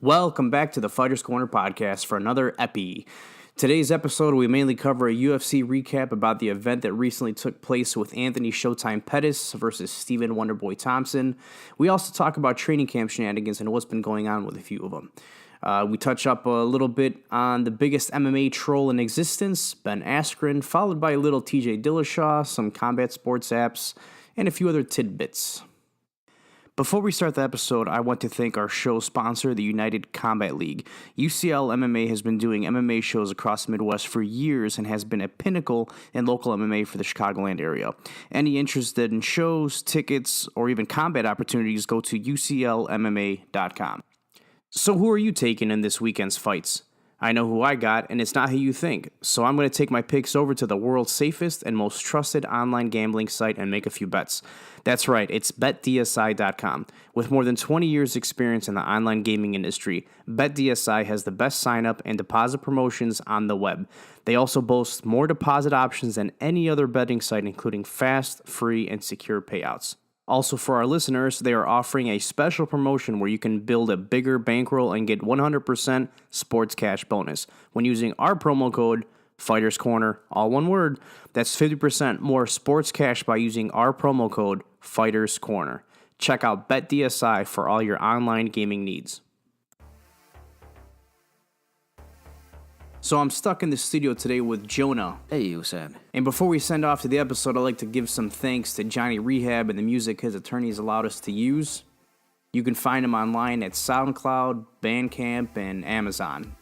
Welcome back to the Fighters Corner podcast for another epi. Today's episode, we mainly cover a UFC recap about the event that recently took place with Anthony Showtime Pettis versus Stephen Wonderboy Thompson. We also talk about training camp shenanigans and what's been going on with a few of them. We touch up a little bit on the biggest MMA troll in existence, Ben Askren, followed by a little TJ Dillashaw, some combat sports apps, and a few other tidbits. Before we start the episode, I want to thank our show sponsor, the United Combat League. UCL MMA has been doing MMA shows across the Midwest for years and has been a pinnacle in local MMA for the Chicagoland area. Any interested in shows, tickets, or even combat opportunities, go to uclmma.com. So who are you taking in this weekend's fights? I know who I got, and it's not who you think. So I'm going to take my picks over to the world's safest and most trusted online gambling site and make a few bets. That's right, it's betdsi.com. With more than 20 years' experience in the online gaming industry, BetDSI has the best sign-up and deposit promotions on the web. They also boast more deposit options than any other betting site, including fast, free, and secure payouts. Also, for our listeners, they are offering a special promotion where you can build a bigger bankroll and get 100% sports cash bonus when using our promo code Fighters Corner, all one word. That's 50% more sports cash by using our promo code Fighters Corner. Check out BetDSI for all your online gaming needs. So I'm stuck in the studio today with Jonah. Hey, what's up? And before we send off to the episode, I'd like to give some thanks to Johnny Rehab and the music his attorneys allowed us to use. You can find him online at SoundCloud, Bandcamp, and Amazon.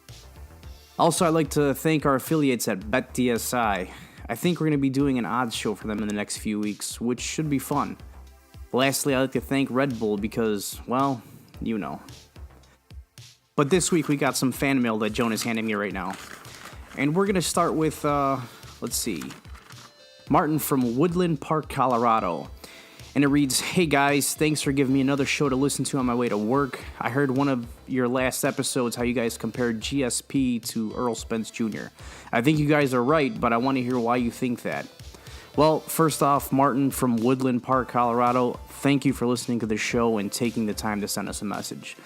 Also, I'd like to thank our affiliates at BetDSI. I think we're going to be doing an odds show for them in the next few weeks, which should be fun. Lastly, I'd like to thank Red Bull because, well, you know. But this week, we got some fan mail that Jonah's handing me right now. And we're going to start with, Martin from Woodland Park, Colorado. And it reads, "Hey guys, thanks for giving me another show to listen to on my way to work. I heard one of your last episodes how you guys compared GSP to Earl Spence Jr. I think you guys are right, but I want to hear why you think that." Well, first off, Martin from Woodland Park, Colorado, thank you for listening to the show and taking the time to send us a message.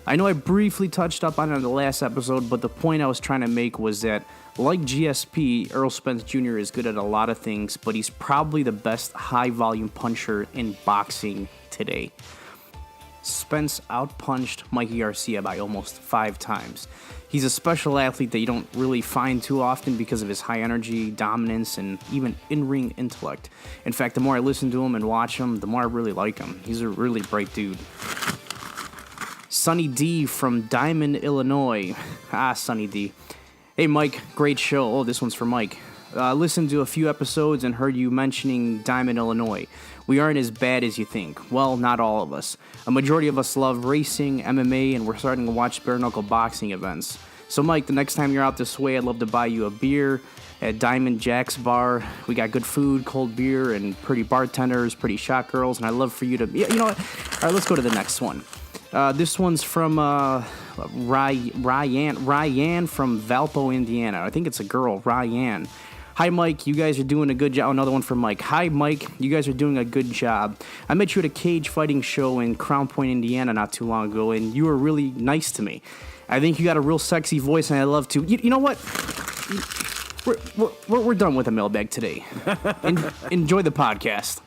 I know I briefly touched up on it in the last episode, but the point I was trying to make was that, like GSP, Earl Spence Jr. is good at a lot of things, but he's probably the best high-volume puncher in boxing today. Spence outpunched Mikey Garcia by almost 5 times. He's a special athlete that you don't really find too often because of his high energy, dominance, and even in-ring intellect. In fact, the more I listen to him and watch him, the more I really like him. He's a really bright dude. Sunny D from Diamond, Illinois. Sunny D. Hey, Mike, great show. Oh, this one's for Mike. Listened to a few episodes and heard you mentioning Diamond, Illinois. We aren't as bad as you think. Well, not all of us. A majority of us love racing, MMA, and we're starting to watch bare-knuckle boxing events. So, Mike, the next time you're out this way, I'd love to buy you a beer at Diamond Jack's Bar. We got good food, cold beer, and pretty bartenders, pretty shot girls, and I'd love for you to... You know what? All right, let's go to the next one. This one's from Ryan from Valpo, Indiana. I think it's a girl, Ryan. "Hi, Mike. You guys are doing a good job." Another one from Mike. "Hi, Mike. You guys are doing a good job. I met you at a cage fighting show in Crown Point, Indiana not too long ago, and you were really nice to me. I think you got a real sexy voice, and I love to..." You know what? We're done with the mailbag today. Enjoy the podcast.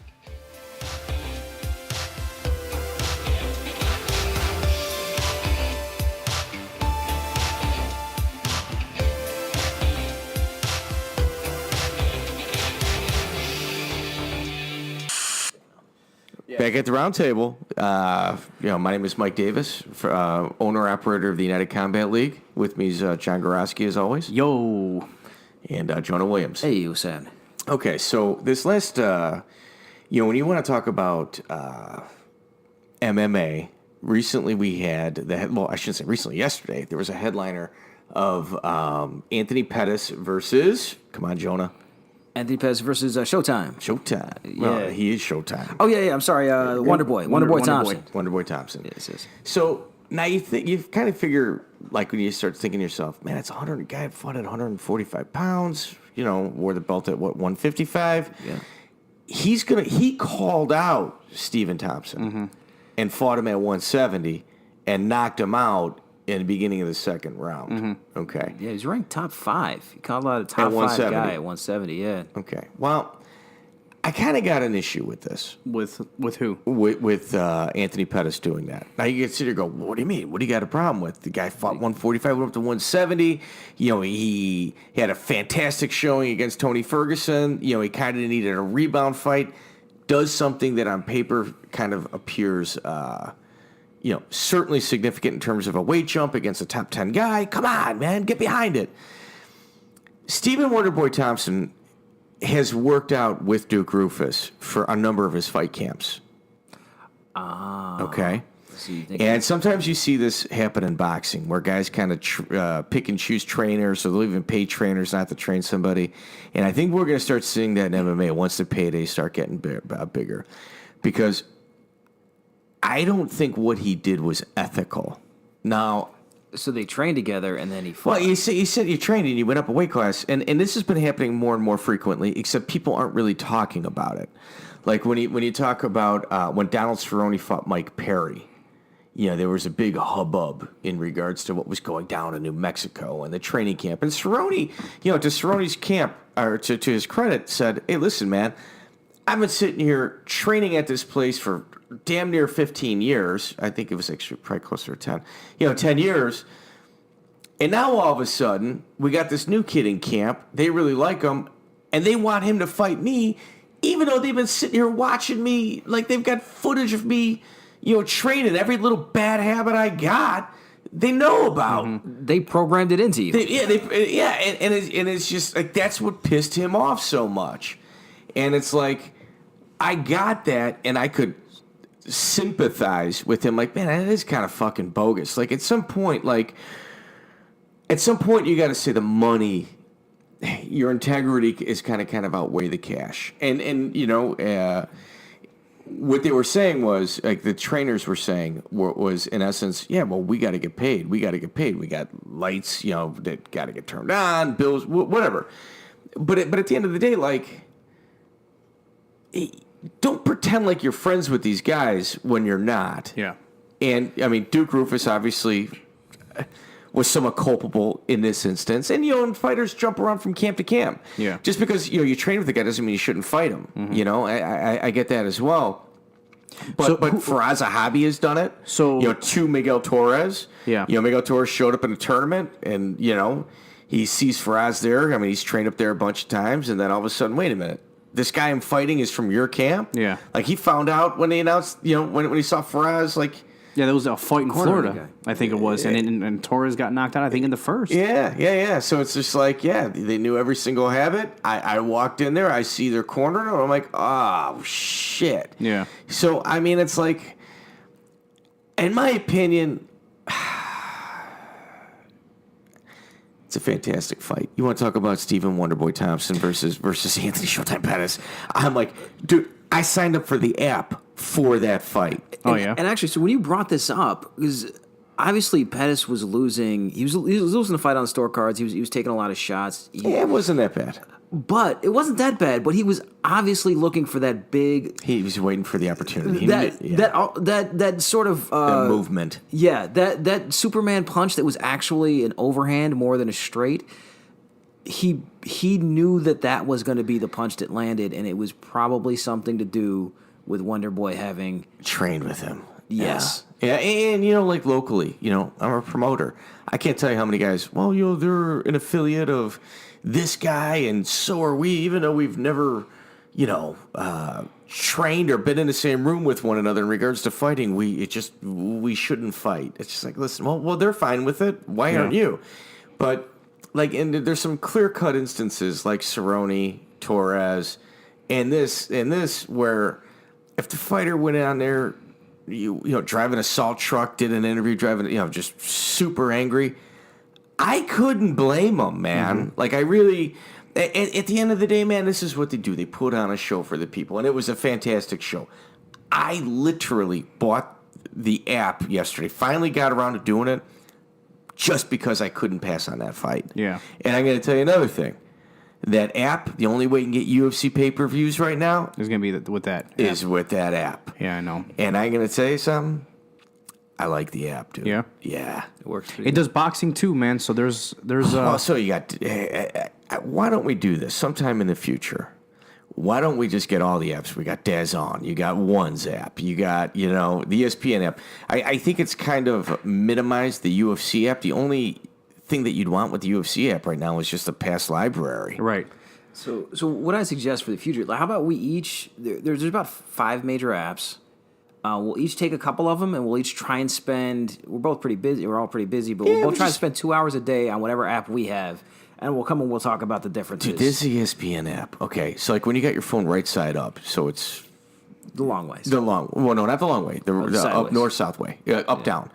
Back at the round table, my name is Mike Davis, owner-operator of the United Combat League. With me is John Gorosky, as always. Yo. And Jonah Williams. Hey, what's up? Okay, so this last, when you want to talk about MMA, recently we had, I shouldn't say recently, yesterday, there was a headliner of Anthony Pettis versus, come on, Jonah. Anthony Pettis versus Showtime. Showtime. Yeah, he is Showtime. Oh, yeah, I'm sorry. Wonderboy. Wonderboy Thompson. Wonderboy Thompson. Yes. So now you kind of figure, like when you start thinking to yourself, man, it's 100 guy fought at 145 pounds. Wore the belt at 155. Yeah. He called out Stephen Thompson and fought him at 170 and knocked him out in the beginning of the second round. Okay. Yeah, he's ranked top 5. He called out a top 5 170. guy at 170. Yeah. Okay. Well, I kind of got an issue with this. With who? With Anthony Pettis doing that. Now you can sit here and go, what do you mean? What do you got a problem with? The guy fought 145, went up to 170. You know, he had a fantastic showing against Tony Ferguson. You know, he kind of needed a rebound fight. Does something that on paper kind of appears, certainly significant in terms of a weight jump against a top 10 guy. Come on, man, get behind it. Stephen Wonderboy Thompson has worked out with Duke Roufus for a number of his fight camps. Okay? And sometimes you see this happen in boxing, where guys kind of pick and choose trainers, or they'll even pay trainers not to train somebody. And I think we're going to start seeing that in MMA once the paydays start getting bigger. Because I don't think what he did was ethical. Now, So they trained together, and then he fought. well, you said you trained and you went up a weight class, and this has been happening more and more frequently, except people aren't really talking about it. Like when you talk about when Donald Cerrone fought Mike Perry, there was a big hubbub in regards to what was going down in New Mexico and the training camp. And Cerrone, to Cerrone's camp, or to his credit, said, "Hey, listen, man, I've been sitting here training at this place for damn near 15 years. I think it was actually probably closer to 10. 10 years. And now all of a sudden, we got this new kid in camp. They really like him, and they want him to fight me, even though they've been sitting here watching me. Like, they've got footage of me, training. Every little bad habit I got, they know about. They programmed it into you. And it's just like that's what pissed him off so much. And it's like, I got that, and I could sympathize with him. Like, man, that is kind of fucking bogus. Like, at some point, you got to say the money, your integrity is kind of outweigh the cash. And what they were saying was, like, the trainers were saying was in essence, yeah, well, we got to get paid. We got to get paid. We got lights, that got to get turned on, bills, whatever. But at the end of the day, like, don't pretend like you're friends with these guys when you're not. Yeah. And, I mean, Duke Roufus obviously was somewhat culpable in this instance. And, fighters jump around from camp to camp. Yeah. Just because, you train with the guy doesn't mean you shouldn't fight him. I get that as well. But Faraz Zahabi has done it. So, to Miguel Torres. Yeah. Miguel Torres showed up in a tournament and, he sees Faraz there. I mean, he's trained up there a bunch of times. And then all of a sudden, wait a minute. This guy I'm fighting is from your camp? Yeah. Like, he found out when they announced, when he saw Faraz, like... Yeah, there was a fight in Corner Florida, I think it was. And Torres got knocked out, I think, in the first. Yeah. So it's just like, they knew every single habit. I walked in there, I see their corner, and I'm like, oh, shit. Yeah. So, I mean, it's like, in my opinion... It's a fantastic fight. You want to talk about Stephen Wonderboy Thompson versus Anthony Showtime Pettis? I'm like, dude, I signed up for the app for that fight. And actually, so when you brought this up, because obviously Pettis was losing. He was losing the fight on store cards. He was taking a lot of shots. Yeah, it wasn't that bad. But it wasn't that bad. But he was obviously looking for that big. He was waiting for the opportunity. That sort of the movement. Yeah, that Superman punch that was actually an overhand more than a straight. He knew that was going to be the punch that landed, and it was probably something to do with Wonderboy having trained with him. Yes. Yeah, and like locally, I'm a promoter. I can't tell you how many guys. Well, they're an affiliate of this guy, and so are we, even though we've never, trained or been in the same room with one another in regards to fighting. We shouldn't fight. It's just like, listen, well, they're fine with it. Why aren't you? But like, and there's some clear cut instances like Cerrone, Torres, and this where if the fighter went on there, driving a salt truck, did an interview, driving, just super angry. I couldn't blame him, man. Like, I really, at the end of the day, man, this is what they do. They put on a show for the people, and it was a fantastic show. I literally bought the app yesterday, finally got around to doing it, just because I couldn't pass on that fight. Yeah. And I'm going to tell you another thing. That app, the only way you can get UFC pay-per-views right now is going to be with that. Is with that app. Yeah, I know. And I'm going to tell you something. I like the app, dude. Yeah? Yeah. It works. It does boxing too, man. So there's Also, you got. Why don't we do this sometime in the future? Why don't we just get all the apps? We got DAZN, you got One's app, you got the ESPN app. I think it's kind of minimized the UFC app. The only thing that you'd want with the UFC app right now is just a past library. right. So what I suggest for the future, like, how about we each, there's about 5 major apps. We'll each take a couple of them, and we'll each try and spend, we're both pretty busy, we're all pretty busy, but we'll both try to spend 2 hours a day on whatever app we have, and we'll come and we'll talk about the differences. Dude, this ESPN app. Okay, so like when you got your phone right side up, so it's the long ways. well, no, not the long way, the up sideways. north south way, up down.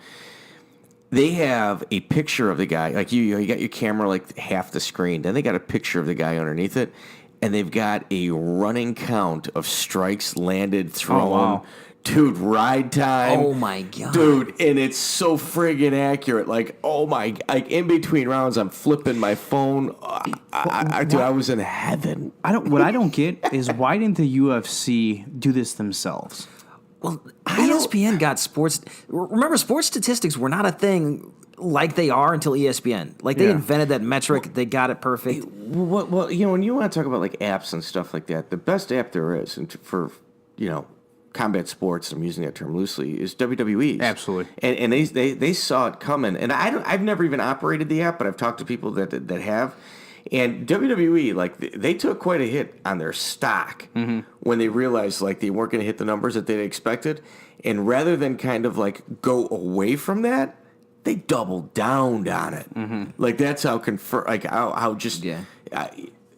They have a picture of the guy. Like you got your camera like half the screen. Then they got a picture of the guy underneath it, and they've got a running count of strikes landed, thrown. Oh, wow. Dude, ride time. Oh, my God. Dude, and it's so friggin' accurate. Like, like in between rounds, I'm flipping my phone. Dude, I was in heaven. What I don't get is why didn't the UFC do this themselves? Well, ESPN got sports. Remember, sports statistics were not a thing like they are until ESPN. Like, they invented that metric. They got it perfect. Well, when you want to talk about like apps and stuff like that, the best app there is for combat sports, I'm using that term loosely, is WWE's. Absolutely. And they saw it coming. And I've never even operated the app, but I've talked to people that have. And WWE, like, they took quite a hit on their stock when they realized, like, they weren't going to hit the numbers that they expected. And rather than kind of, like, go away from that, they doubled down on it. Like, that's how how just... Yeah.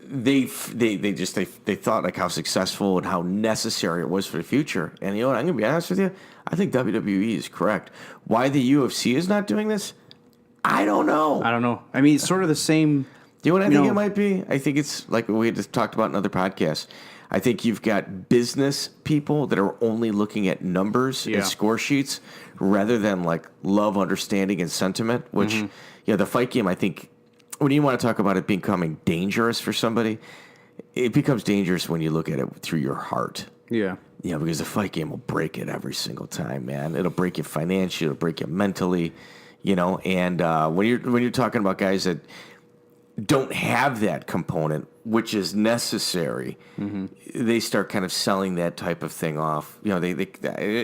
They thought like how successful and how necessary it was for the future. And you know what? I'm going to be honest with you. I think WWE is correct. Why the UFC is not doing this, I don't know. I mean, it's sort of the same... Do you know what I think it might be? I think it's like we just talked about in other podcasts. I think you've got business people that are only looking at numbers and score sheets rather than like love, understanding, and sentiment, which, the fight game, I think, when you want to talk about it becoming dangerous for somebody, it becomes dangerous when you look at it through your heart. Yeah. Yeah, because the fight game will break it every single time, man. It'll break you financially, it'll break you mentally, and when you're talking about guys that don't have that component, which is necessary, they start kind of selling that type of thing off. They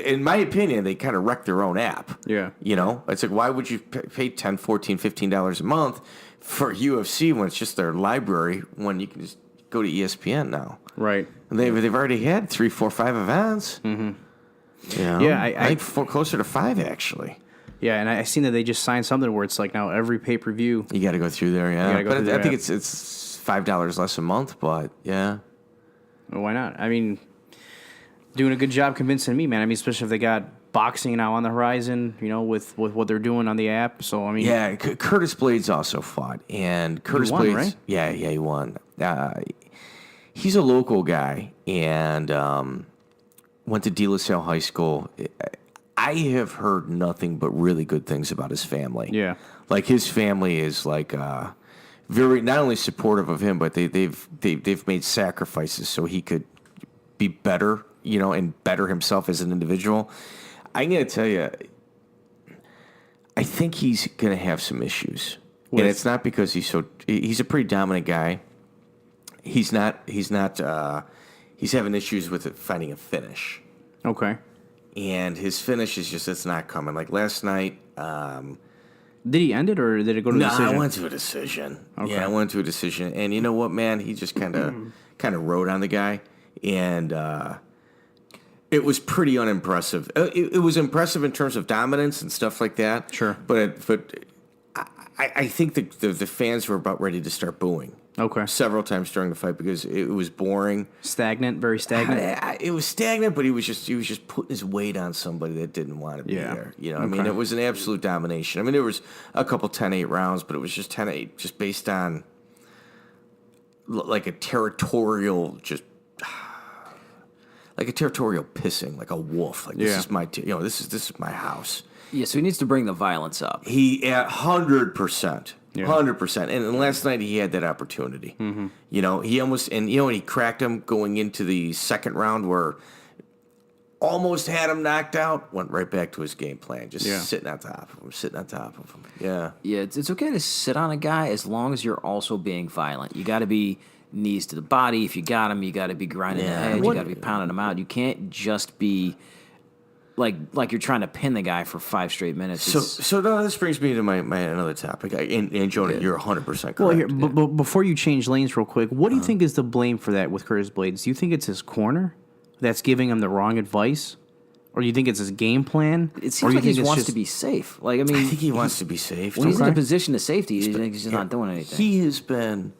in my opinion, they kind of wreck their own app. Yeah. It's like, why would you pay $10, $14, $15 a month for UFC when it's just their library when you can just go to ESPN now? Right. And they've already had 3, 4, 5 events. Yeah, I think closer to 5 actually. Yeah, and I seen that they just signed something where it's like now every pay-per-view. You got to go through there, yeah. You gotta go through I their think app. it's $5 less a month, but yeah. Well, why not? I mean, doing a good job convincing me, man. I mean, especially if they got boxing now on the horizon, with what they're doing on the app. So, I mean... Yeah, Curtis Blades also fought, and Curtis won, Blades... right? Yeah, he won. He's a local guy, and went to De La Salle High School. I have heard nothing but really good things about his family. Yeah. Like, his family is, like, very... Not only supportive of him, but they've made sacrifices so he could be better, and better himself as an individual. I'm going to tell you, I think he's going to have some issues. And it's not because he's a pretty dominant guy. He's having issues with finding a finish. Okay. And his finish is just, it's not coming. Like last night. Did he end it or did it go to the decision? No, I went to a decision. Okay. Yeah, I went to a decision. And you know what, man? He just kind of rode on the guy. And it was pretty unimpressive. It was impressive in terms of dominance and stuff like that. Sure. But I think the fans were about ready to start booing. Okay. Several times during the fight because it was boring. Stagnant, very stagnant. It was stagnant, but he was just putting his weight on somebody that didn't want to be there. I mean, it was an absolute domination. I mean, there was a couple 10-8 rounds, but it was just 10-8, just based on like a territorial, like a territorial pissing, like a wolf. Like this is my, this is my house. Yeah, so he needs to bring the violence up. He 100%. 100%. And last night he had that opportunity. He almost, and he cracked him going into the second round where almost had him knocked out, went right back to his game plan, just Yeah. sitting on top of him. Yeah. Yeah, it's okay to sit on a guy as long as you're also being violent. You got to be knees to the body. If you got him, you got to be grinding the head. You got to be pounding him out. You can't just be like you're trying to pin the guy for 5 straight minutes. So no, this brings me to my another topic. And Jonah, you're 100% correct. Well, here, before you change lanes real quick, what do you think is the blame for that with Curtis Blades? Do you think it's his corner that's giving him the wrong advice? Or do you think it's his game plan? It seems like he wants to be safe. Like, I mean, I think he wants to be safe. When he's in a position of safety, he's just not doing anything. He has been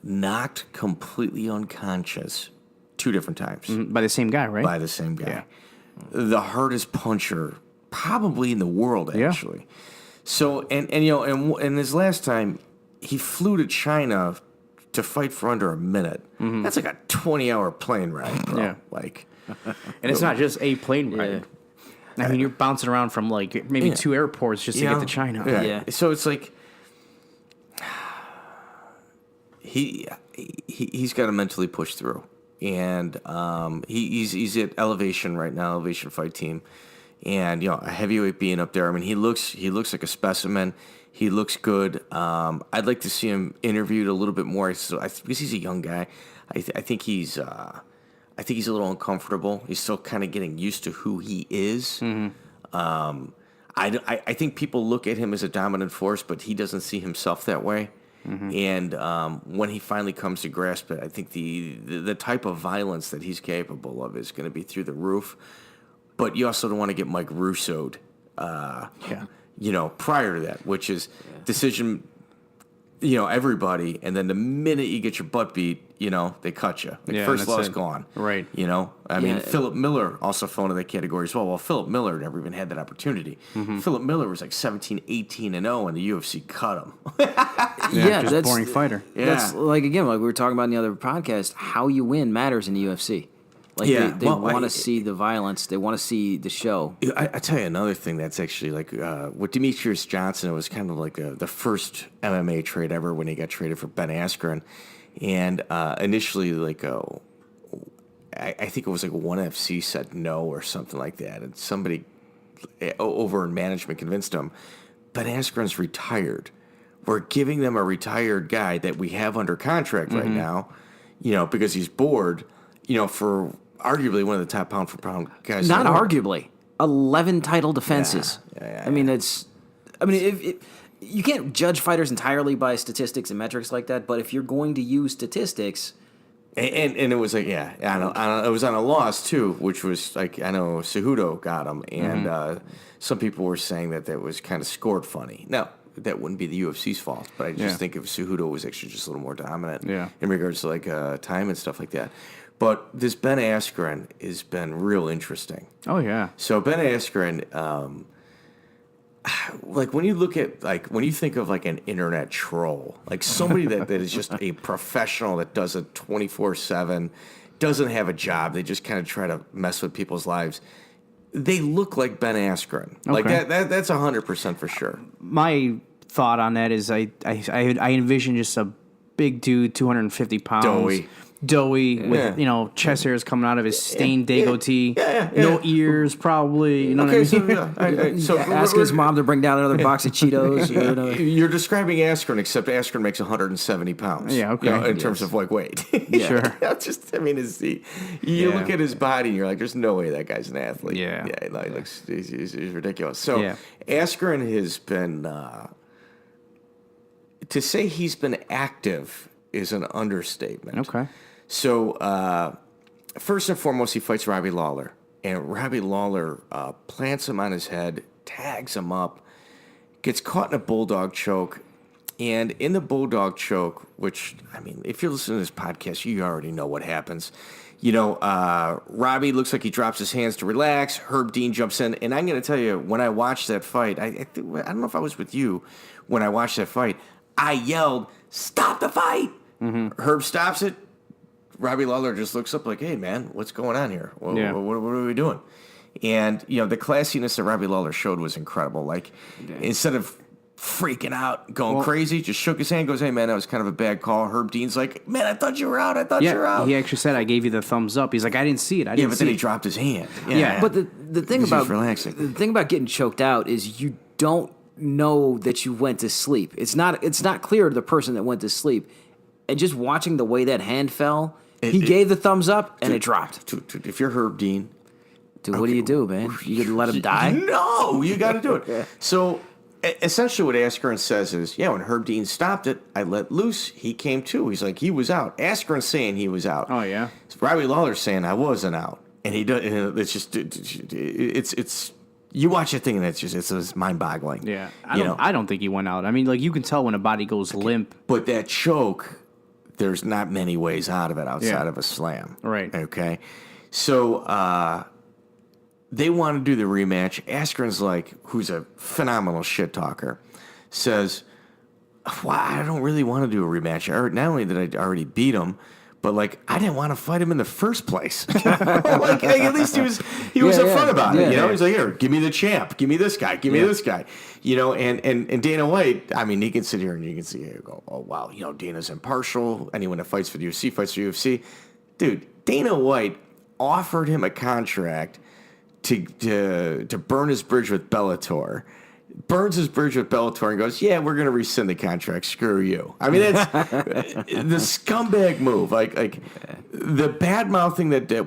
knocked completely unconscious 2 different times. By the same guy, right? By the same guy. Yeah. The hardest puncher probably in the world, actually. Yeah. So, and his last time, he flew to China to fight for under a minute. Mm-hmm. That's like a 20-hour plane ride, bro. Yeah. Like, and it's not just a plane ride. I mean, you're bouncing around from like maybe 2 airports just to get to China. Yeah. So it's like he's got to mentally push through, and he's at Elevation right now, Elevation Fight Team, and a heavyweight being up there. I mean, he looks like a specimen. He looks good. I'd like to see him interviewed a little bit more. Because he's a young guy. I think he's a little uncomfortable. He's still kind of getting used to who he is. Mm-hmm. I think people look at him as a dominant force, but he doesn't see himself that way. Mm-hmm. And when he finally comes to grasp it, I think the type of violence that he's capable of is going to be through the roof. But you also don't want to get Mike Russo'd, prior to that, which is decision, everybody. And then the minute you get your butt beat, they cut you. First law's gone. Right. I mean, Philip Miller also fell into that category as well. Well, Philip Miller never even had that opportunity. Mm-hmm. Philip Miller was like 17, 18, and 0, and the UFC cut him. Just a boring fighter. That's like we were talking about in the other podcast, how you win matters in the UFC. Like they want to see the violence. They want to see the show. I tell you another thing that's actually like with Demetrius Johnson, it was kind of like the first MMA trade ever when he got traded for Ben Askren. And initially, I think it was like ONE FC said no or something like that. And somebody over in management convinced him, Ben Askren's retired. We're giving them a retired guy that we have under contract right now, because he's bored, for arguably one of the top pound-for-pound guys. Not arguably. 11 title defenses. I mean, you can't judge fighters entirely by statistics and metrics like that, but if you're going to use statistics... And it was like, it was on a loss, too, which was like, I know Cejudo got him, and some people were saying that was kind of scored funny. Now, that wouldn't be the UFC's fault, but I just think if Cejudo was actually just a little more dominant in regards to time and stuff like that. But this Ben Askren has been real interesting. Oh, yeah. So Ben Askren, when you look at, when you think of an internet troll, somebody that is just a professional that does it 24/7, doesn't have a job, they just kind of try to mess with people's lives. They look like Ben Askren. Okay. That's 100% for sure. My thought on that is I envision just a big dude, 250 pounds. Doughy with chest hairs coming out of his stained goatee, no ears probably. What I mean? So ask his mom to bring down another box of Cheetos. You're describing Askren, except Askren makes 170 pounds. Yeah, okay. In terms of weight. Sure. You look at his body and you're like, there's no way that guy's an athlete. Yeah, he looks he's ridiculous. So Askren has been to say he's been active is an understatement. Okay. So, first and foremost, he fights Robbie Lawler. And Robbie Lawler plants him on his head, tags him up, gets caught in a bulldog choke. And in the bulldog choke, which, I mean, if you're listening to this podcast, you already know what happens. Robbie looks like he drops his hands to relax. Herb Dean jumps in. And I'm going to tell you, when I watched that fight, I don't know if I was with you when I watched that fight, I yelled, "Stop the fight!" Mm-hmm. Herb stops it. Robbie Lawler just looks up like, "Hey, man, what's going on here? What are we doing?" And, the classiness that Robbie Lawler showed was incredible. Instead of freaking out, going crazy, just shook his hand, goes, hey, man, that was kind of a bad call. Herb Dean's like, man, I thought you were out. You were out. He actually said, I gave you the thumbs up. He's like, I didn't see it. But then he dropped his hand. Yeah. But the thing about getting choked out is you don't know that you went to sleep. It's not clear to the person that went to sleep. And just watching the way that hand fell, he gave the thumbs up and it dropped. If you're Herb Dean, dude, what do you do, man? You gonna let him die? No, you got to do it. So essentially what Askren says is, when Herb Dean stopped it, I let loose. He came to. He's like, he was out. Askren's saying he was out. Oh, yeah? Robbie Lawler's saying I wasn't out. And he does. And it's just, it's you watch that thing and it's mind-boggling. Yeah. I don't think he went out. I mean, like, you can tell when a body goes limp. But that choke, there's not many ways out of it outside of a slam. Right. Okay. So, they want to do the rematch. Askren's like, who's a phenomenal shit talker, says, well, I don't really want to do a rematch. Not only did I already beat him, but like I didn't want to fight him in the first place. like at least he was upfront about it. You know, he's like, here, give me the champ, give me this guy, give me this guy. You know, and Dana White, I mean, he can sit here and you can see here go, oh wow, you know, Dana's impartial. Anyone that fights for the UFC fights for UFC. Dude, Dana White offered him a contract to burn his bridge with Bellator. Burns his bridge with Bellator and goes, yeah, we're going to rescind the contract. Screw you. I mean, that's the scumbag move. Like the bad mouthing that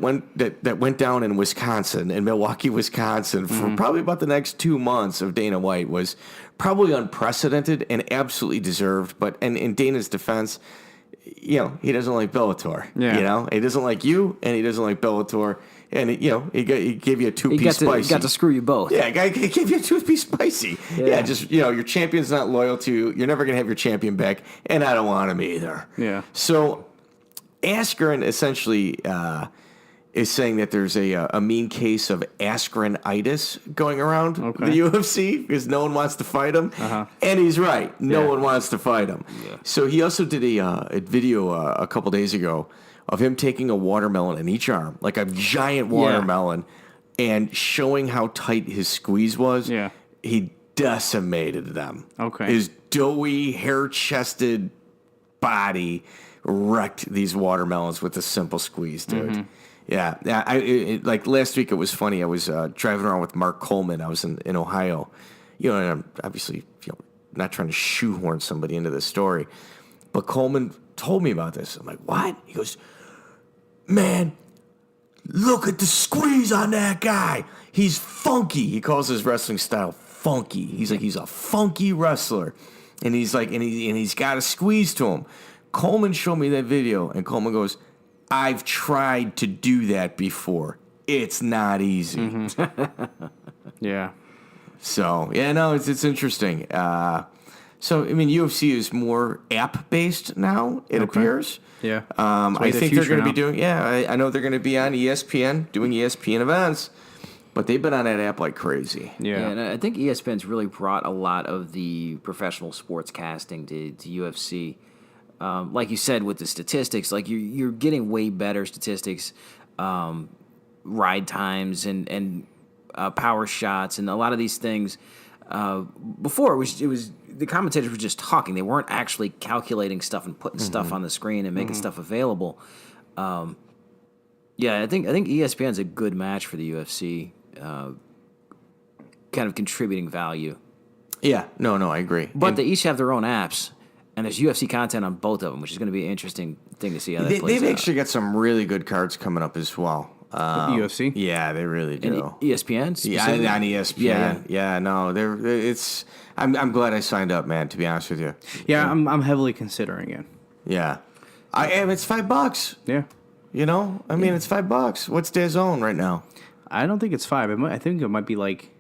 went down in Wisconsin, in Milwaukee, Wisconsin, for probably about the next 2 months of Dana White was probably unprecedented and absolutely deserved. But in Dana's defense, you know, he doesn't like Bellator. Yeah. You know, he doesn't like you, and he doesn't like Bellator. And, you know, he gave you a two-piece spicy. He got to screw you both. Yeah, he gave you a two-piece spicy. Yeah, just, you know, your champion's not loyal to you. You're never going to have your champion back, and I don't want him either. Yeah. So Askren essentially is saying that there's a mean case of Askrenitis going around the UFC because no one wants to fight him. And he's right. No one wants to fight him. Yeah. So he also did a video a couple days ago of him taking a watermelon in each arm, like a giant watermelon, and showing how tight his squeeze was. Yeah. He decimated them. Okay. His doughy, hair-chested body wrecked these watermelons with a simple squeeze, dude. Yeah. Like last week, it was funny. I was driving around with Mark Coleman. I was in Ohio. You know, and I'm obviously not trying to shoehorn somebody into this story, but Coleman told me about this. I'm like, what? He goes, man, look at the squeeze on that guy. He's funky. He calls his wrestling style funky. He's like, he's a funky wrestler. And he's like, and he's got a squeeze to him. Coleman showed me that video, and Coleman goes, I've tried to do that before. It's not easy. Yeah. So, yeah, no, it's interesting. So, I mean, UFC is more app-based now, it appears. Yeah. I think they're going to be doing, I know they're going to be on ESPN, doing ESPN events, but they've been on that app like crazy. Yeah, and I think ESPN's really brought a lot of the professional sports casting to UFC. Like you said, with the statistics, like you're getting way better statistics, ride times and power shots, and a lot of these things. Before it was the commentators were just talking; they weren't actually calculating stuff and putting stuff on the screen and making stuff available. I think ESPN's a good match for the UFC, kind of contributing value. Yeah, no, I agree. But they each have their own apps. And there's UFC content on both of them, which is going to be an interesting thing to see how that plays out. They've actually got some really good cards coming up as well. UFC? Yeah, they really do. And ESPN? Yeah, on ESPN. Yeah, no, I'm glad I signed up, man, to be honest with you. Yeah, I'm heavily considering it. Yeah. It's $5. Yeah. You know? I mean, it's $5. What's DAZN right now? I don't think it's $5. I think it might be like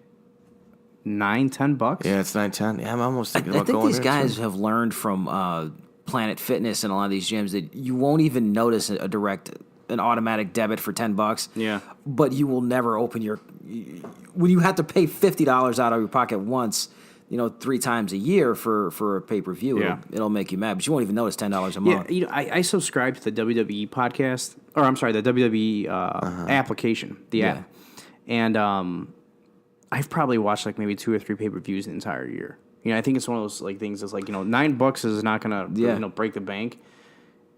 $9-10. Yeah, it's $9-10. Yeah, I'm almost thinking about I think going these guys have learned from Planet Fitness and a lot of these gyms that you won't even notice an automatic debit for $10. Yeah. But you will never open when you have to pay $50 out of your pocket once, 3 times a year for a pay-per-view, it'll make you mad. But you won't even notice $10 a month. Yeah, I subscribe to the WWE podcast, or I'm sorry, the WWE application, the app. And I've probably watched like maybe 2 or 3 pay-per-views the entire year. You know, I think it's one of those like things that's like, $9 is not gonna break the bank.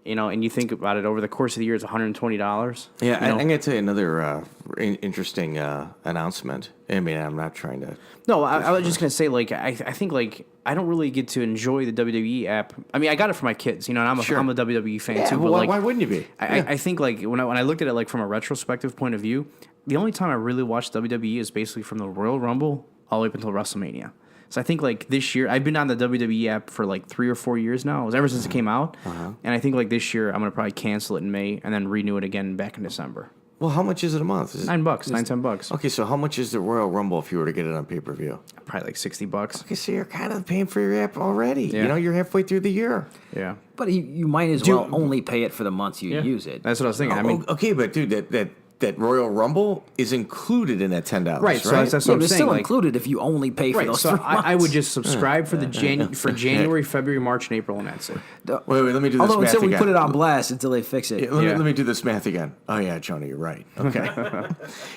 And you think about it over the course of the year, it's $120. Yeah, I'm going to tell you another interesting announcement. I mean, I'm not trying to. No, I was just gonna say, like, I think like I don't really get to enjoy the WWE app. I mean, I got it for my kids, and I'm a WWE fan too. Well, but like, why wouldn't you be? I think like when I looked at it like from a retrospective point of view, the only time I really watched WWE is basically from the Royal Rumble all the way up until WrestleMania. So I think like this year, I've been on the WWE app for like 3 or 4 years now. It was ever since it came out, and I think like this year I'm gonna probably cancel it in May and then renew it again back in December. Well, how much is it a month? Is it $9, $10. Okay, so how much is the Royal Rumble if you were to get it on pay-per-view? Probably like $60. Okay, so you're kind of paying for your app already. Yeah. You're halfway through the year. Yeah, But you might as well only pay it for the months you use it. That's what I was thinking. I mean, Okay, but dude, that Royal Rumble is included in that $10, right? So that's what Yeah, I'm but it's saying. still Like, included if you only pay for right. those So 3 months. I would just subscribe for the January, February, March, and April, and that's it. Wait, let me do this Although math until we again. put it on blast until they fix it. Let me do this math again. Oh, yeah, Johnny, you're right. Okay.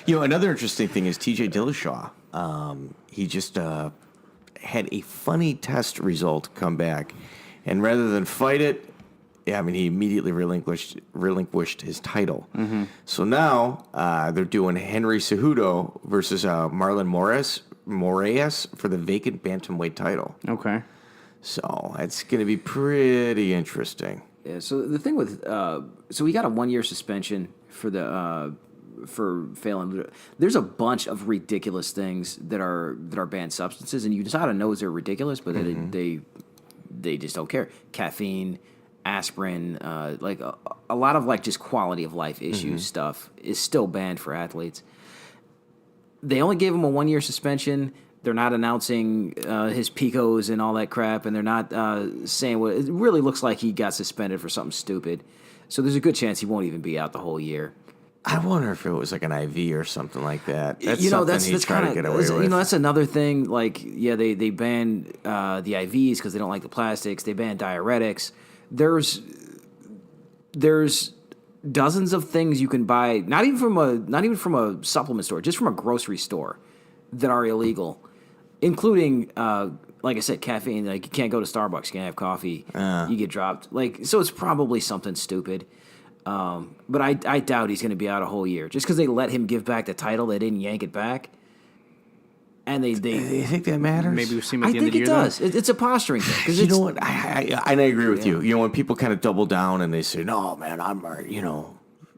Another interesting thing is TJ Dillashaw. He just had a funny test result come back. And rather than fight it, he immediately relinquished his title. Mm-hmm. So now they're doing Henry Cejudo versus Marlon Moraes for the vacant bantamweight title. Okay. So it's going to be pretty interesting. Yeah. So the thing with so he got a 1-year suspension for failing. There's a bunch of ridiculous things that are banned substances, and you just ought to know they're ridiculous, but they just don't care. Caffeine, aspirin, like a lot of like just quality of life issues stuff is still banned for athletes. They only gave him a 1-year suspension. They're not announcing his PICOs and all that crap, and they're not saying what it really looks like. He got suspended for something stupid, so there's a good chance he won't even be out the whole year. I wonder if it was like an IV or something like that. That's That's trying to get away with. That's another thing. Like, they banned the IVs because they don't like the plastics. They banned diuretics. There's dozens of things you can buy, not even from a supplement store, just from a grocery store, that are illegal, including like I said, caffeine. Like, you can't go to Starbucks, you can't have coffee, you get dropped. Like, so it's probably something stupid. But I doubt he's going to be out a whole year just because they let him give back the title. They didn't yank it back, and they You think that matters? Maybe we'll see him at I the end of think the it year. does. It's a posturing thing. Because You know what? I agree with you. When people kind of double down and they say, "No, man,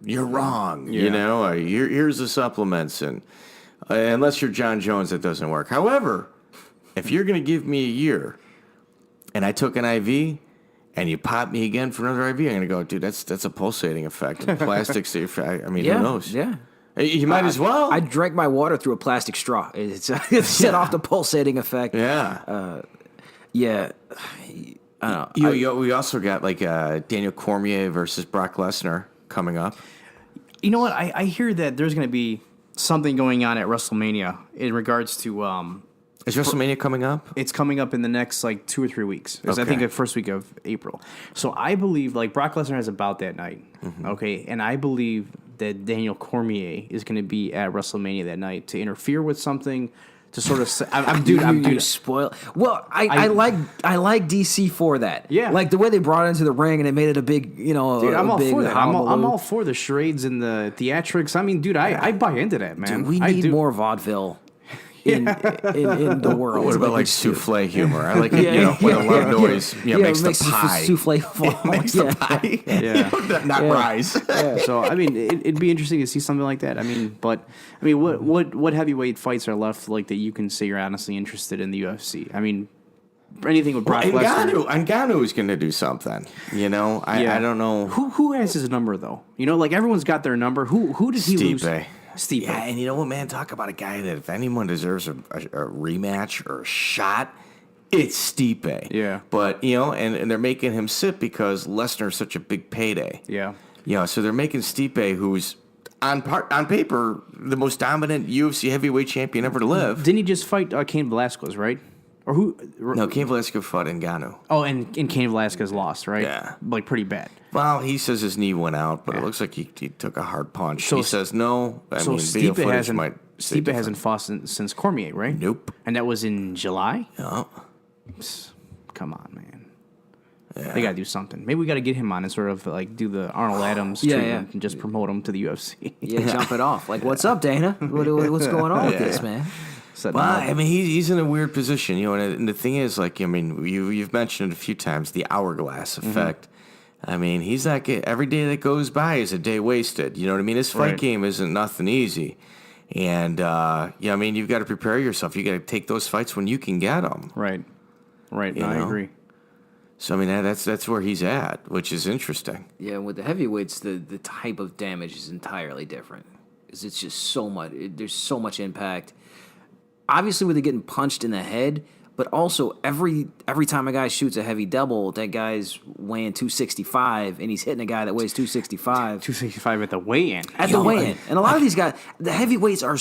you're wrong." Yeah. Here's the supplements, and unless you're John Jones, that doesn't work. However, if you're going to give me a year, and I took an IV. And you pop me again for another IV, I'm going to go, dude, that's a pulsating effect. And plastics, who knows? Yeah. You might as well. I drank my water through a plastic straw. It set off the pulsating effect. Yeah. Yeah. I don't know. We also got like Daniel Cormier versus Brock Lesnar coming up. You know what? I hear that there's going to be something going on at WrestleMania in regards to Is WrestleMania coming up? it's coming up in the next like 2 or 3 weeks. It's, I Okay. think the first week of April. So I believe like Brock Lesnar has a bout that night. Okay, and I believe that Daniel Cormier is going to be at WrestleMania that night to interfere with something. To sort of, I'm You spoil. Well, I like DC for that. Yeah. like the way they brought it into the ring and it made it a big, Dude, I'm all for that. I'm all for the charades and the theatrics. I mean, dude, I buy into that, man. Dude, we I need do. more vaudeville in the world. What about like we do. souffle humor? I like it, when a loud noise makes the pie. souffle fall. Makes the pie. Yeah. not rise. So I mean, it'd be interesting to see something like that. I mean, what heavyweight fights are left like that you can say you're honestly interested in the UFC? I mean, anything with Brock Lesnar. Ngannou is going to do something. I don't know. Who has his number though? Like everyone's got their number. Who did he lose? Stipe. Yeah, and you know what, man? Talk about a guy that if anyone deserves a rematch or a shot, it's Stipe. Yeah. But, and they're making him sit because Lesnar's such a big payday. Yeah. So they're making Stipe, who's on paper the most dominant UFC heavyweight champion ever to live. Didn't he just fight Cain Velasquez, right? Or who? No, Cain Velasquez fought Ngannou. Oh, and Cain Velasquez lost, right? Yeah. Like pretty bad. Well, he says his knee went out, but it looks like he took a hard punch. So- he says no. Stipe Stipe hasn't fought since Cormier, right? Nope. And that was in July? No. Come on, man. Yeah. They got to do something. Maybe we got to get him on and sort of like do the Arnold Adams Yeah, treatment yeah. and just promote him to the UFC. Yeah, jump it off. Like, what's up, Dana? What's going on with this, man? Said, Well, no. I mean, he's in a weird position, you know. And the thing is, like, I mean, you've mentioned it a few times, the hourglass effect. I mean, he's not every day that goes by is a day wasted. You know what I mean? His fight Right. game isn't nothing easy. And I mean, you've got to prepare yourself. You got to take those fights when you can get them. Right. Right. You No, I know? agree. So I mean, that's where he's at, which is interesting. Yeah, with the heavyweights, the type of damage is entirely different. 'Cause it's just so much. There's so much impact. Obviously, with it getting punched in the head, but also every time a guy shoots a heavy double, that guy's weighing 265, and he's hitting a guy that weighs 265 265 at the weigh-in. at the weigh-in. And a lot of these guys, the heavyweights are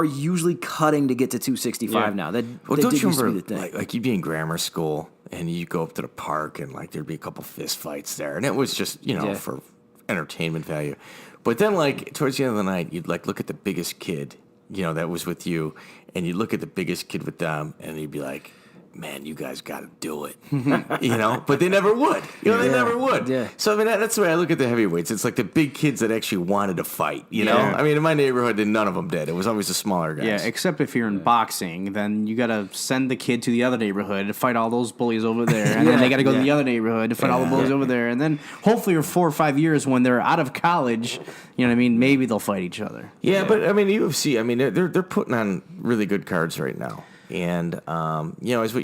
usually cutting to get to 265 Yeah. now. That Well, don't did you used to be remember, the thing. like you'd be in grammar school and you go up to the park and like there'd be a couple fist fights there, and it was just Yeah. for entertainment value. But then like towards the end of the night, you'd like look at the biggest kid, that was with you, and you'd look at the biggest kid with them, and you'd be like, man, you guys got to do it, But they never would. They never would. Yeah. So I mean, that's the way I look at the heavyweights. It's like the big kids that actually wanted to fight. Yeah. I mean, in my neighborhood, none of them did. It was always the smaller guys. Yeah, except if you're in boxing, then you got to send the kid to the other neighborhood to fight all those bullies over there. And then they got to go to the other neighborhood to fight all the bullies over there. And then hopefully for 4 or 5 years when they're out of college, you know what I mean, maybe they'll fight each other. Yeah, but I mean, UFC. I mean, they're putting on really good cards right now, and is what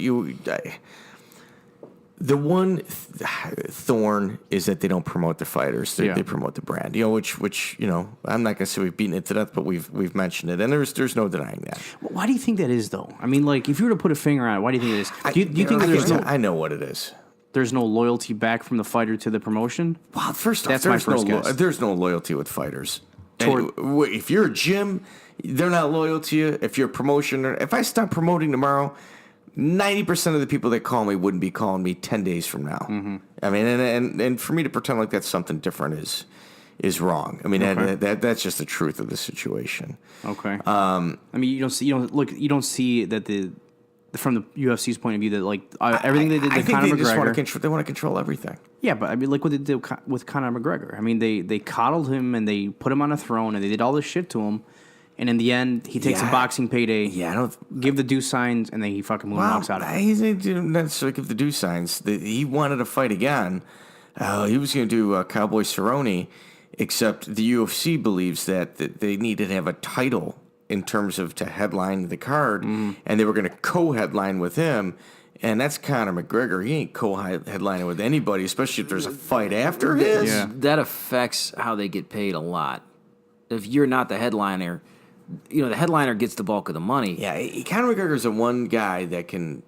the one thorn is that they don't promote the fighters. They promote the brand. Which I'm not gonna say we've beaten it to death, but we've mentioned it, and there's no denying that. Why do you think that is, though? I mean, like, if you were to put a finger on it, why do you think it is? Do you think that I know what it is. there's no loyalty back from the fighter to the promotion? Well, first off, That's my first guess. there's no loyalty with fighters. And if you're a gym, they're not loyal to you. If you're a promotion, if I stop promoting tomorrow, 90% of the people that call me wouldn't be calling me 10 days from now. Mm-hmm. I mean, and for me to pretend like that's something different is wrong. I mean, that's just the truth of the situation. Okay. I mean, you don't see that from the UFC's point of view that like everything they did to Conor McGregor. They want to control everything. Yeah, but I mean, like what they did with Conor McGregor. I mean, they coddled him and they put him on a throne and they did all this shit to him. And in the end, he takes a boxing payday. Yeah, I don't give the due signs, and then he fucking walks out of it. He didn't necessarily give the due signs. He wanted to fight again. He was going to do Cowboy Cerrone, except the UFC believes that they needed to have a title in terms of to headline the card, and they were going to co-headline with him. And that's Conor McGregor. He ain't co-headlining with anybody, especially if there's a fight after his. Yeah. That affects how they get paid a lot. If you're not the headliner, the headliner gets the bulk of the money. Yeah, Conor McGregor is the one guy that can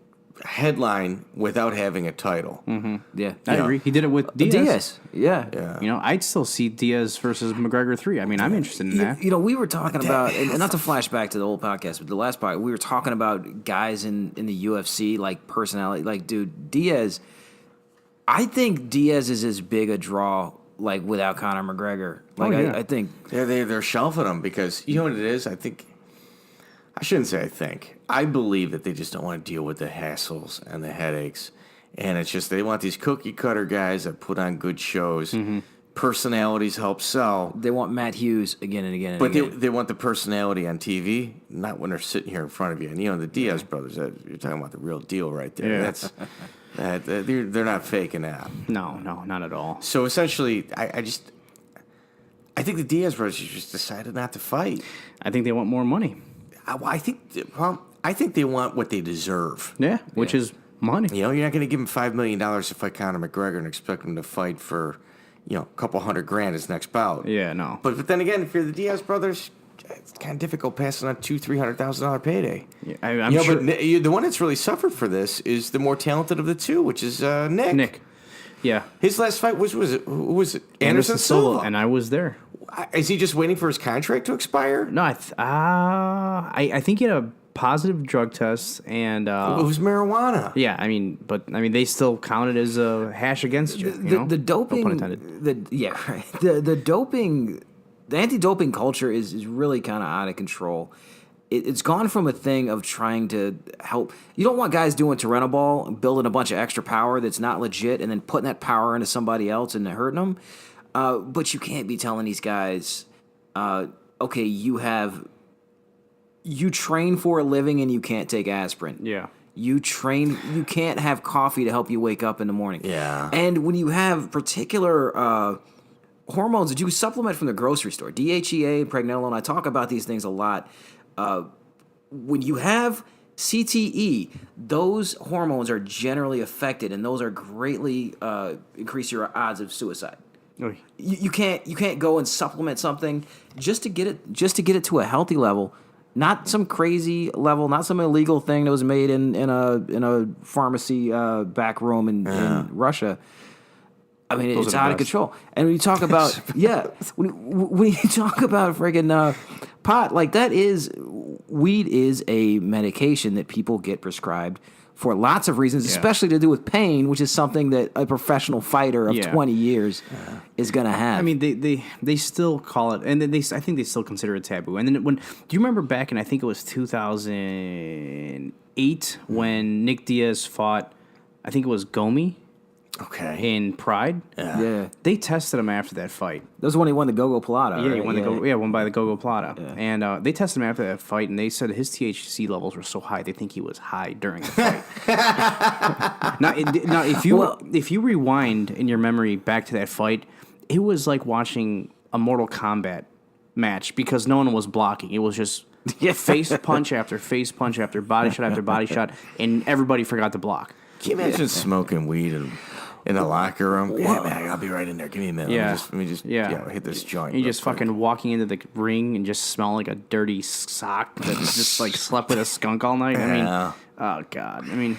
headline without having a title. Mm-hmm. Yeah, I agree. He did it with Diaz. Yeah. I'd still see Diaz versus McGregor 3. I mean, I'm interested in that. We were talking about, and not to flash back to the old podcast, but the last part, we were talking about guys in the UFC, like personality. Like, dude, Diaz, I think Diaz is as big a draw, like, without Conor McGregor. Like, I think... They're shelving him because, you know what it is? I shouldn't say I think. I believe that they just don't want to deal with the hassles and the headaches. And it's just they want these cookie-cutter guys that put on good shows. Mm-hmm. Personalities help sell. They want Matt Hughes again and again and but again. they want the personality on TV, not when they're sitting here in front of you. And, the Diaz brothers, you're talking about the real deal right there. Yeah. That's they're not faking that. No, not at all. So essentially, I think the Diaz brothers just decided not to fight. I think they want more money. I think they want what they deserve. Yeah, which is money. You're not going to give him $5 million to fight Conor McGregor and expect him to fight for, a couple $100,000 his next bout. Yeah, no. But then again, if you're the Diaz brothers, it's kind of difficult passing on $200,000-$300,000 payday. Yeah, I'm sure. But the one that's really suffered for this is the more talented of the two, which is Nick. Nick. Yeah. His last fight was it Anderson Silva, and I was there. Is he just waiting for his contract to expire? No, I think he had a positive drug test, and It was marijuana. yeah, I mean, they still count it as a hash against you. The doping, no pun intended. The doping, the anti-doping culture is really kind of out of control. it's gone from a thing of trying to help. You don't want guys doing Tyranobol, building a bunch of extra power that's not legit, and then putting that power into somebody else and hurting them. But you can't be telling these guys, okay, you train for a living and you can't take aspirin. Yeah. You can't have coffee to help you wake up in the morning. Yeah. And when you have particular hormones that you supplement from the grocery store, DHEA, pregnenolone, I talk about these things a lot. When you have CTE, those hormones are generally affected, and those are greatly increase your odds of suicide. Oy. You can't go and supplement something just to get it to a healthy level. Not some crazy level, not some illegal thing that was made in a pharmacy back room in Russia. I mean, Those it's are the out of best. control. And when you talk about when you talk about friggin' pot, like weed is a medication that people get prescribed for lots of reasons, especially to do with pain, which is something that a professional fighter of 20 years is going to have. I mean, they still call it, and I think they still consider it taboo. And then do you remember back in, I think it was 2008 when Nick Diaz fought, I think it was Gomi Okay. in Pride? Yeah. They tested him after that fight. That was when he won the Gogo Plata. Yeah, right? he won won by the Gogo Plata. Yeah. And they tested him after that fight, and they said his THC levels were so high they think he was high during the fight. now, if you rewind in your memory back to that fight, it was like watching a Mortal Kombat match because no one was blocking. It was just face punch after face punch after body shot after body shot, and everybody forgot to block. Can you imagine smoking weed in the locker room? Yeah, man, I'll be right in there. Give me a minute. Yeah. Let me just hit this joint. You real just quick. fucking walking into the ring and just smell like a dirty sock that's just like slept with a skunk all night. I mean, Yeah. oh god. I mean,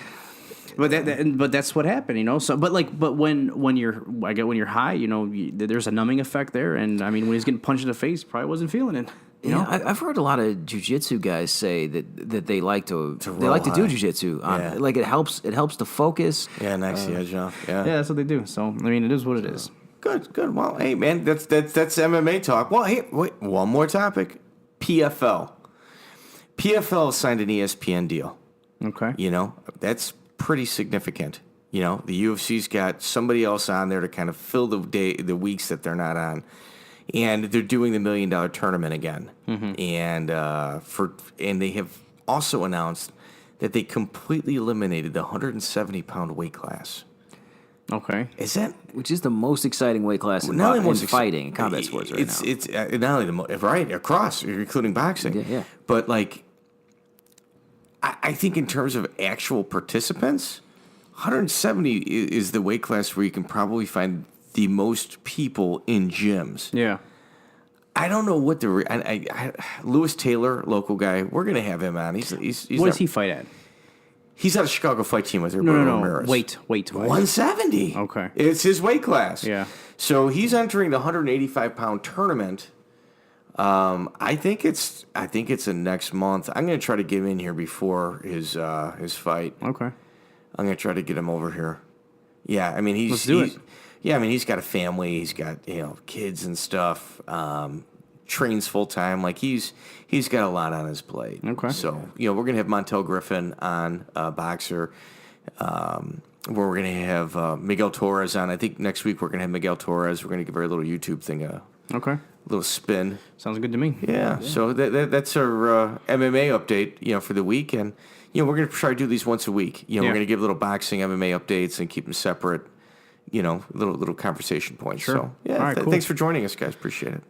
but that's what happened, you know. So, but when you're high, you know, there's a numbing effect there, and I mean, when he's getting punched in the face, he probably wasn't feeling it. You know, I've heard a lot of jiu-jitsu guys say that they like to roll do high. jiu-jitsu. Yeah. Like it helps to focus. Yeah, knocks the edge off. Yeah. yeah, that's what they do. So, I mean, it is what it is. Good. Well, hey, man, that's MMA talk. Well, hey, wait, one more topic. PFL. PFL signed an ESPN deal. Okay. You know, that's pretty significant. You know, the UFC's got somebody else on there to kind of fill the weeks that they're not on. And they're doing the $1 million tournament again. Mm-hmm. And they have also announced that they completely eliminated the 170-pound weight class. Okay. Is that Which is the most exciting weight class in fighting and combat sports right now. It's not only right across, including boxing. Yeah. But like, I think in terms of actual participants, 170 is the weight class where you can probably find the most people in gyms. Yeah. I don't know what Lewis Taylor, local guy. We're gonna have him on. He's What does he fight at? He's out of Chicago Fight Team with No. Ramirez. Wait. 170. Okay. It's his weight class. Yeah. So he's entering the 185-pound tournament. I think it's the next month. I'm gonna try to get him in here before his fight. Okay. I'm gonna try to get him over here. Yeah, I mean Let's do it. Yeah, I mean he's got a family. He's got kids and stuff. Trains full time. Like he's got a lot on his plate. Okay. So we're gonna have Montel Griffin on, boxer. We're gonna have Miguel Torres on. I think next week we're gonna have Miguel Torres. We're gonna give our little YouTube thing a little spin. Sounds good to me. Yeah. So that's our MMA update. For the week, and we're gonna try to do these once a week. We're gonna give little boxing MMA updates and keep them separate. Little conversation points. Sure. So yeah. All right, cool. Thanks for joining us, guys. Appreciate it.